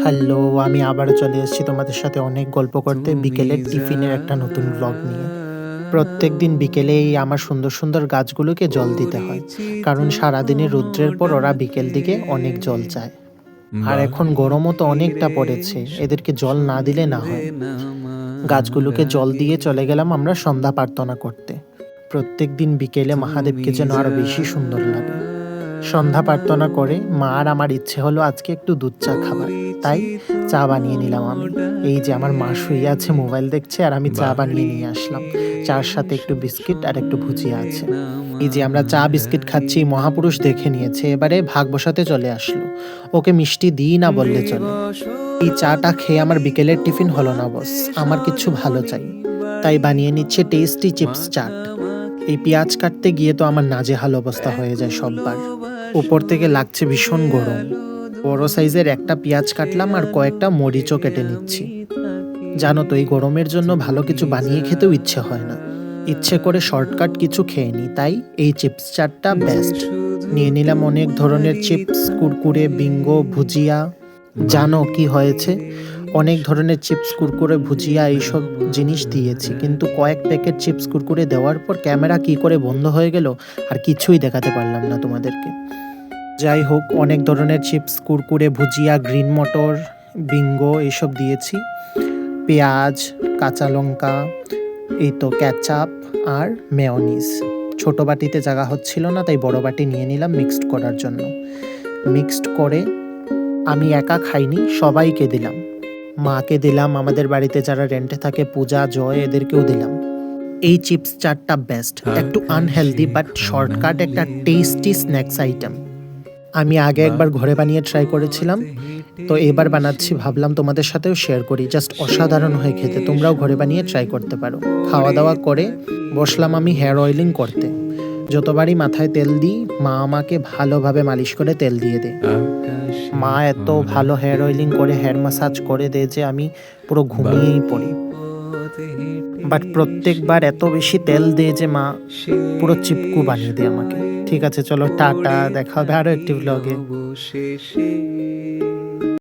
Hello, আমি আবারও চলে এসেছি তোমাদের সাথে অনেক গল্প করতে বিকেলের টিফিনের একটা নতুন ব্লগ নিয়ে। প্রত্যেকদিন বিকেলেই আমার সুন্দর, সুন্দর গাছগুলোকে জল দিতে হয়। কারণ সারাদিনের রৌদ্রের পর ওরা বিকেল দিকে অনেক জল চায়। আর এখন গরমও তো অনেকটা পড়েছে, এদেরকে জল না দিলে না হয়। গাছগুলোকে জল দিয়ে চলে গেলাম আমরা সন্ধ্যা প্রার্থনা করতে। প্রত্যেকদিন বিকেলে মহাদেবকে যেন আরো বেশি সুন্দর লাগে। সন্ধ্যা প্রার্থনা করে মা আর আমার ইচ্ছে হলো আজকে একটু দুধ চা খাবার, তাই চা বানিয়ে নিলাম আমি। এই যে আমার মা শুয়ে আছে, মোবাইল দেখছে, আর আমি চা বানিয়ে নিয়ে আসলাম। চার সাথে একটু বিস্কিট আর একটু ভুজিয়া আছে। এই যে আমরা চা বিস্কিট খাচ্ছি, মহাপুরুষ দেখে নিয়েছে, এবারে ভাগ বসাতে চলে আসলো। ওকে মিষ্টি দিই না বললে চলে। এই চাটা খেয়ে আমার বিকেলের টিফিন হলো না বস, আমার কিছু ভালো চাই। তাই বানিয়ে নিচ্ছে টেস্টি চিপস চাট। এই পেঁয়াজ কাটতে গিয়ে তো আমার নাজেহাল অবস্থা হয়ে যায় সববার। উপর থেকে লাগছে ভীষণ গরম। বড় সাইজের একটা পেঁয়াজ কাটলাম আর কয়েকটা মরিচও কেটে নিচ্ছি। জানো তো, এই গরমের জন্য ভালো কিছু বানিয়ে খেতেও ইচ্ছে হয় না। ইচ্ছে করে শর্টকাট কিছু খেয়ে নিই, তাই এই চিপস চাটটা বেস্ট। নিয়ে নিলাম অনেক ধরনের চিপস, কুরকুরে, বিঙ্গো, ভুজিয়া। জানো কি হয়েছে? অনেক ধরনের চিপস, কুরকুরে, ভুজিয়া এইসব জিনিস দিয়েছি, কিন্তু কয়েক প্যাকেট চিপস কুরকুরে দেওয়ার পর ক্যামেরা কি করে বন্ধ হয়ে গেল আর কিছুই দেখাতে পারলাম না তোমাদেরকে। যাই হোক, অনেক ধরনের চিপস, কুরকুরে, ভুজিয়া, গ্রিন মটর, বিঙ্গো এইসব দিয়েছি। পেঁয়াজ, কাঁচা লঙ্কা, এই তো ক্যাচাপ আর মেয়োনিজ। ছোট বাটিতে জায়গা হচ্ছিল না, তাই বড় বাটি নিয়ে নিলাম মিক্সড করার জন্য। মিক্সড করে আমি একা খাইনি, সবাইকে দিলাম। মাকে দিলাম, আমাদের বাড়িতে যারা রেন্টে থাকে, পূজা, জয়, এদেরকেও দিলাম। এই চিপস চাটটা বেস্ট, একটু আনহেলদি বাট শর্টকাট একটা টেস্টি স্ন্যাক্স আইটেম। আমি আগে একবার ঘরে বানিয়ে ট্রাই করেছিলাম, তো এবার বানাচ্ছি, ভাবলাম তোমাদের সাথেও শেয়ার করি। জাস্ট অসাধারণ হয়ে খেতে, তোমরাও ঘরে বানিয়ে ট্রাই করতে পারো। খাওয়া দাওয়া করে বসলাম আমি হেয়ার অয়েলিং করতে। যতবারই মাথায় তেল দিই, মা আমাকে ভালোভাবে মালিশ করে তেল দিয়ে দেয়। মা এত ভালো হেয়ার অয়েলিং করে, হেয়ার ম্যাসাজ করে দেয় যে আমি পুরো ঘুমিয়েই পড়ি। বাট প্রত্যেকবার এত বেশি তেল দেয় যে মা পুরো চিপকু বানিয়ে দেয় আমাকে। ঠিক আছে, চলো টাটা, দেখা হবে আরো একটি ব্লগে।